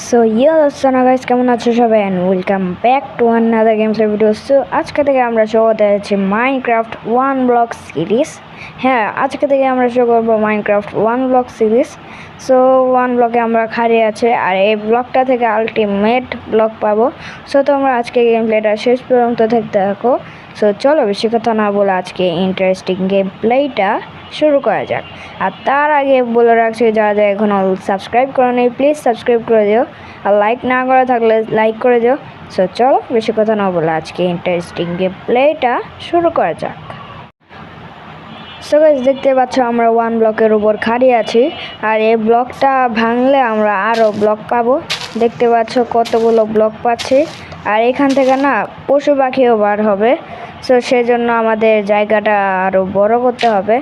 So guys কেমন আছো সবাই and welcome back to another games video. So আজকে থেকে আমরা শো করতে যাচ্ছি মাইনক্রাফট ওয়ান ব্লক সিরিজ। হ্যাঁ, আজকে থেকে আমরা শো করবো Minecraft one block series. So one ব্লকে আমরা খারিয়ে আছে আর এই ব্লকটা থেকে আলটিমেট ব্লক পাবো। সো তোমরা আজকে গেম প্লেটা শেষ পর্যন্ত দেখতে থাকো। সো চলো বেশি কথা না বলে আজকে ইন্টারেস্টিং গেম প্লেটা শুরু করা যাক। আর তার আগে বলে রাখছি যারা এখনও সাবস্ক্রাইব করে নেই প্লিজ সাবস্ক্রাইব করে দিও, আর লাইক না করে থাকলে লাইক করে দিও। সো চলো বেশি কথা না বলে আজকে ইন্টারেস্টিং গেম প্লেটা শুরু করা যাক। সো গাইস দেখতে পাচ্ছ আমরা ওয়ান ব্লকের উপর খাড়িয়ে আছি আর এই ব্লকটা ভাঙলে আমরা আরও ব্লক পাবো। দেখতে পাচ্ছ কতগুলো ব্লক পাচ্ছি আর এখান থেকে না পশু পাখিও বার হবে। সো সেজন্য আমাদের জায়গাটা আরও বড় করতে হবে।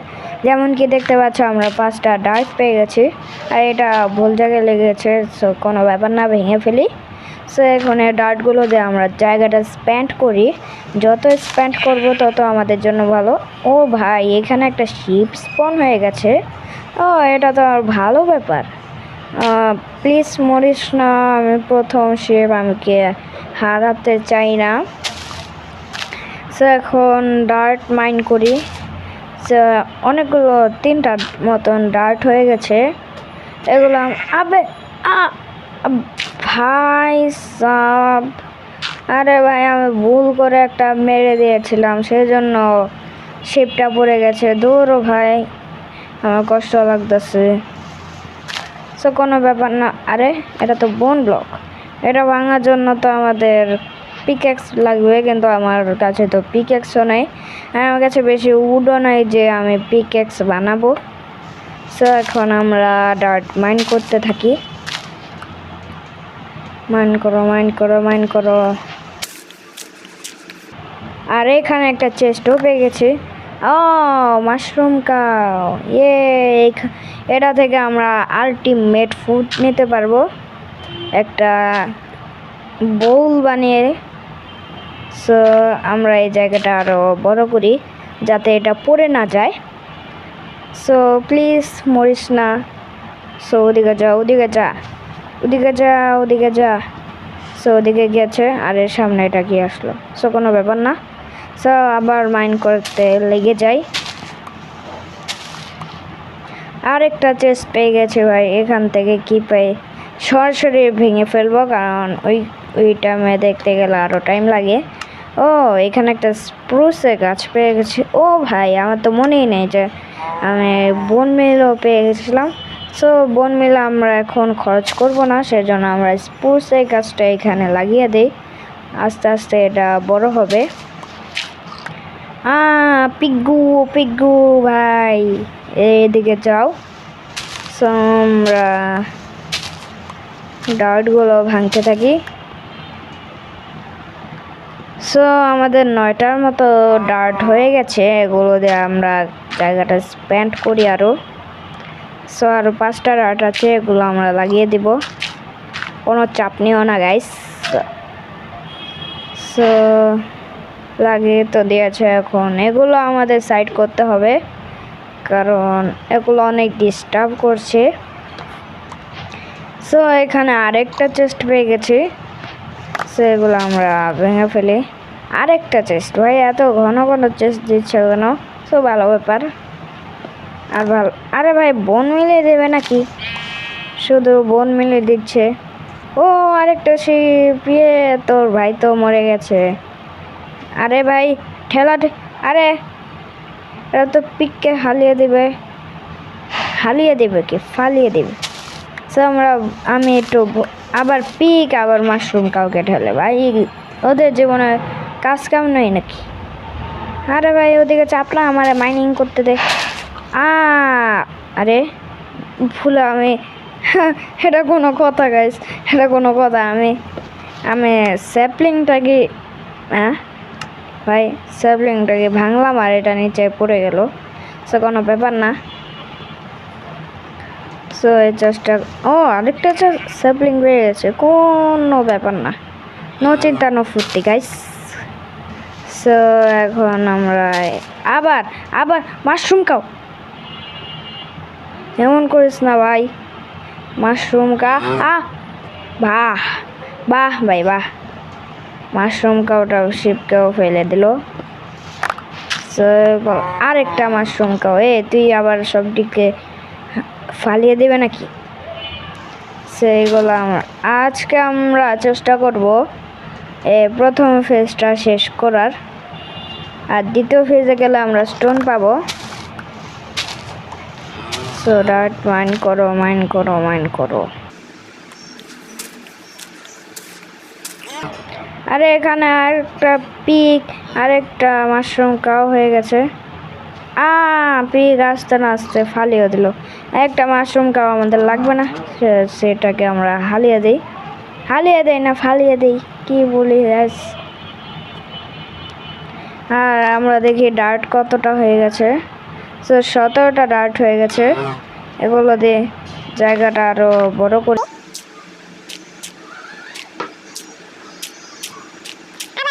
যেমন কি দেখতে পাচ্ছ আমরা 5টা ডার্ট পেয়ে গেছি আর এটা ভুল জায়গায় লেগেছে। সো কোনো ব্যাপার না, ভেঙে ফেলি। সো এখন এই ডার্টগুলো দিয়ে আমরা জায়গাটা স্প্যান্ড করি, যত স্প্যান্ড করব তত আমাদের জন্য ভালো। ও ভাই, এখানে একটা শিপ স্পন হয়ে গেছে। ও এটা তো আর ভালো ব্যাপার। প্লিজ মরিস না, আমি প্রথম শিপ, আমাকে হারাতে চাই না। সো এখন ডার্ট মাইন করি। সো অনেকগুলো 3টার মতন ডার্ট হয়ে গেছে। এগুলো আবে ভাই সাব, আরে ভাই আমি ভুল করে একটা মেরে দিয়েছিলাম, সেই জন্য শিপটা পড়ে গেছে। দূরও ভাই, আমার কষ্ট লাগতেছে। সো কোনো ব্যাপার না। আরে এটা তো বোন ব্লক, এটা ভাঙার জন্য তো আমাদের পিক্যাক্স লাগবে, কিন্তু আমার কাছে তো পিক্যাক্সও নেই আর আমার কাছে বেশি উডও নাই যে আমি পিক্যাক্স বানাবো। সো এখন আমরা ডার্ট মাইন করতে থাকি। মাইন করো মাইন করো মাইন করো। আর এখানে একটা চেস্টও পেয়ে গেছি। ও মাশরুম কাউ, এটা থেকে আমরা আলটিমেট ফুড নিতে পারবো, একটা বোল বানিয়ে। সো আমরা এই জায়গাটা আরও বড় করি যাতে এটা পড়ে না যায়। সো প্লিজ মরিস না। সো ওদিকে যা ওদিকে যা ওদিকে যা ওদিকে যা। সো ওদিকে গেছে আর এর সামনে এটা কি আসলো। সো কোনো ব্যাপার না। সো আবার মাইন করতে লেগে যাই। আরেকটা চেস্ট পেয়ে গেছে ভাই, এখান থেকে কি পাই সরাসরি ভেঙে ফেলবো, কারণ ওইটা মেয়ে দেখতে গেলে আরও টাইম লাগে। ও এখানে একটা স্প্রুসের গাছ পেয়ে গেছি। ও ভাই আমার তো মনেই নেই যে আমি বোন মিলও পেয়ে গেছিলাম। সো বোন মিল আমরা এখন খরচ করব না, সেজন্য আমরা স্প্রুসের গাছটা এখানে লাগিয়ে দিই। আস্তে আস্তে এটা বড় হবে। পিগ্গু পিগ্গু ভাই এদিকে যাও। সো আমরা ডার্টগুলো ভাঙতে থাকি। সো আমাদের 9টার মতো ডার্ট হয়ে গেছে, এগুলো দিয়ে আমরা জায়গাটা স্প্যান্ড করি আরও। সো আরও 5টা ডার্ট আছে, এগুলো আমরা লাগিয়ে দিব, কোনো চাপ নিও না গাইস। সো লাগিয়ে তো দিয়েছে, এখন এগুলো আমাদের সাইড করতে হবে কারণ এগুলো অনেক ডিস্টার্ব করছে। সো এখানে আরেকটা চেস্ট পেয়ে গেছি। সো এগুলো আমরা ভেঙে ফেলি। আরেকটা চেস্ট, ভাই এত ঘন ঘন চেস্ট দিচ্ছে কেন? সো ভালো ব্যাপার। আর ভালো, আরে ভাই বোন মিলিয়ে দেবে নাকি? শুধু বোন মিলিয়ে দিচ্ছে। ও আরেকটা শিপ, তোর ভাই তো মরে গেছে। আরে ভাই আরে এরা তো পিককে হালিয়ে দেবে কি ফালিয়ে দেবে। সো আমি একটু আবার পিক আবার মাশরুম কাউকে ঢেলে, ভাই ওদের জীবনে কাজ কাম নেই নাকি? আরে ভাই ওদিকে চাপলা আমার মাইনিং করতে দে। আরে ভুলে আমি এটা কোনো কথা গাইস, এটা কোনো কথা? আমি স্যাপলিংটাকে ভাই স্যাপলিংটাকে ভাঙলাম আর এটা নিচে পড়ে গেল। সো কোনো ব্যাপার না। সো এই চাষটা, আরেকটা স্যাপলিং বেড়ে গেছে, কোনো ব্যাপার না, নো চিন্তা নো ফুর্তি গাইস। সো এখন আমরা আবার মাশরুম খাও, এমন করিস না ভাই। মাশরুম কা বাহ বাহ ভাই বাহ, মাশরুম কাউটাও শিপকেও ফেলে দিল। আরেকটা মাশরুম কাউ, তুই আবার সব দিকে ফালিয়ে দিবে নাকি? সেইগুলো আজকে আমরা চেষ্টা করব প্রথম ফেজটা শেষ করার, আর দ্বিতীয় ফেজে গেলে আমরা স্টোন পাবো। সো ডার্ট মাইন করো, মাইন করো, মাইন করো। আরে এখানে আরেকটা পিক, আরেকটা মাশরুম কাও হয়ে গেছে। পিক আস্তে না আস্তে ফালিয়ে দিল। একটা মাশরুম কাও আমাদের লাগবে না, সেটাকে আমরা হালিয়ে দিই। হালিয়ে দেই না ফালিয়ে দিই, কি বলি। আর আমরা দেখি ডার্ট কতটা হয়ে গেছে। 17টা ডার্ট হয়ে গেছে। এগুলো দিয়ে জায়গাটা আরো বড় করে।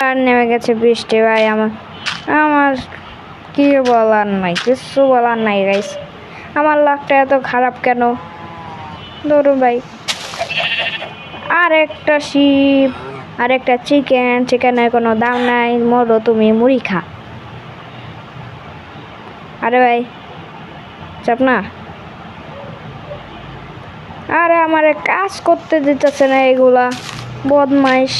আর নেমে গেছে বৃষ্টি ভাই। আমার কি বলার নাই, কিছু বলার নাই গাইস। আমার লাকটা এত খারাপ কেন? ধরুন ভাই, আরেকটা শিপ, আরেকটা চিকেন। চিকেনের কোনো দাম নাই, মরো তুমি, মুড়ি খা। আরে ভাই চাপ না। আরে আমার কাজ করতে দিতেছে না এগুলা, বদমাইশ।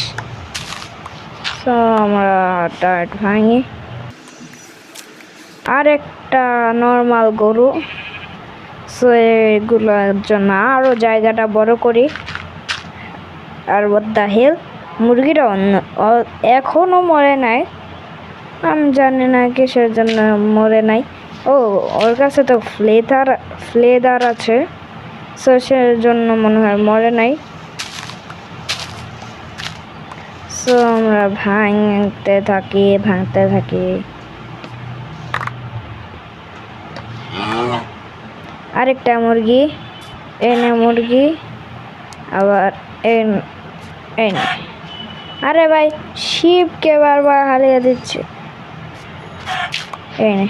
আমরা ডার্ট ভাঙি। আরেকটা নর্মাল গরু। এগুলোর জন্য আরো জায়গাটা বড় করি। আর বদ্দা হেল মুরগিটা এখনো মরে নাই। আমি জানি না কিসের জন্য মরে নাই। ওর কাছে তো ফ্লেদার আছে, সের জন্য মনে হয় মরে নাই। আমরা ভাঙতে থাকি। আরেকটা মুরগি, এনে মুরগি, আবার এনে। আরে ভাই শিপকে বারবার হারিয়ে দিচ্ছে। এনে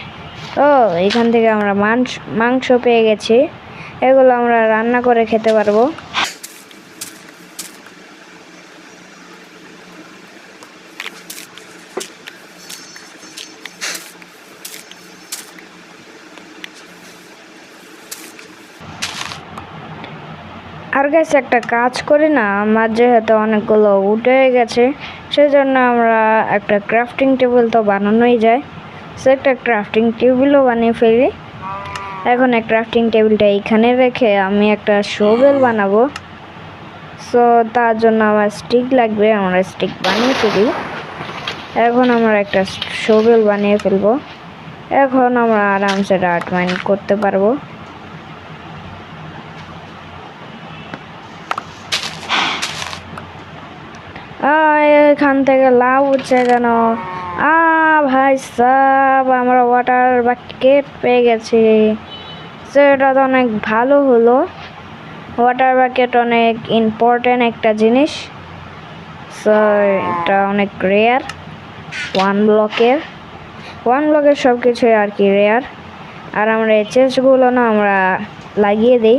এখান থেকে আমরা মাংস পেয়ে গেছি। এগুলো আমরা রান্না করে খেতে পারবো। আর গাইস একটা কাজ করি না, আমার যেহেতু অনেকগুলো উঠে গেছে, সেজন্য আমরা একটা ক্রাফটিং টেবিল তো বানানোই যায়। একটা ক্রাফটিং টেবিলও বানিয়ে ফেলি। এখন এই ক্রাফটিং টেবিলটা এইখানে রেখে আমি একটা শোভেল বানাবো। তার জন্য আমার স্টিক লাগবে, আমরা স্টিক বানিয়ে ফেলি। এখন আমরা একটা শোভেল বানিয়ে ফেলবো। এখন আমরা আরামসে ডার্ট মাইন করতে পারবো। এখান থেকে লাভ উঠছে কেন? ভাই সাব, আমরা ওয়াটার বাকেট পেয়ে গেছি। সেটা তো অনেক ভালো হলো। ওয়াটার বাকেট অনেক ইম্পর্টেন্ট একটা জিনিস। এটা অনেক রেয়ার। ওয়ান ব্লকের সব কিছুই আর কি রেয়ার। আর আমরা এই চেস্টগুলো না আমরা লাগিয়ে দিই,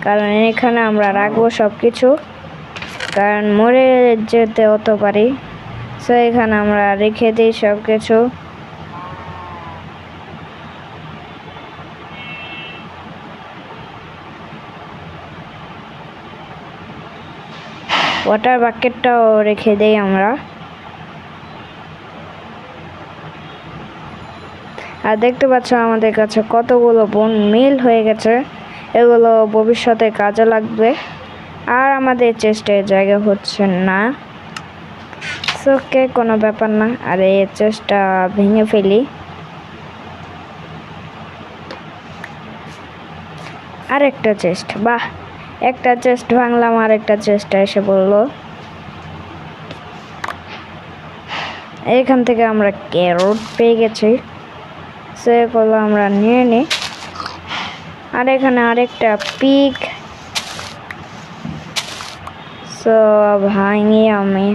কারণ এখানে আমরা রাখবো সব কিছু, কারণ মরে যেতে হতে পারি। এখানে আমরা রেখে দিই সব কিছু। ওয়াটার বাকেটটাও রেখে দেই আমরা। আর দেখতে পাচ্ছ আমাদের কাছে কতগুলো বোন মিল হয়ে গেছে। এগুলো ভবিষ্যতে কাজে লাগবে। আর আমাদের চেস্টে জায়গা হচ্ছে না, ওকে কোনো ব্যাপার না। আর এই চেস্টটা ভেঙে ফেলি। আরেকটা চেস্ট, বাহ, একটা চেস্ট ভাঙলাম, আর একটা চেস্ট এসে বললো। এখান থেকে আমরা ক্যারট পেয়ে গেছি, সেগুলো আমরা নিয়ে নিই। আর এখানে আরেকটা পিক, ভাঙি আমি।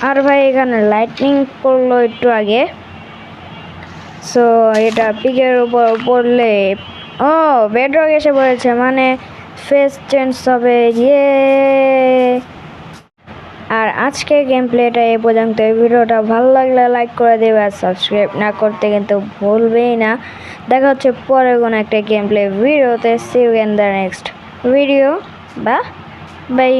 আর ভাই এখানে লাইটনিং পড়লো একটু আগে, সো এটা পিকের উপর পড়লে ও বেডরক এসে পড়েছে, মানে ফেস চেঞ্জ হবে। ইয়ে, আর আজকের গেম প্লেটা এই পর্যন্ত। এই ভিডিওটা ভালো লাগলে লাইক করে দেবে আর সাবস্ক্রাইব না করতে কিন্তু ভুলবেই না। দেখা হচ্ছে পরে কোনো একটা গেম প্লে ভিডিওতে। See you in the next video, by.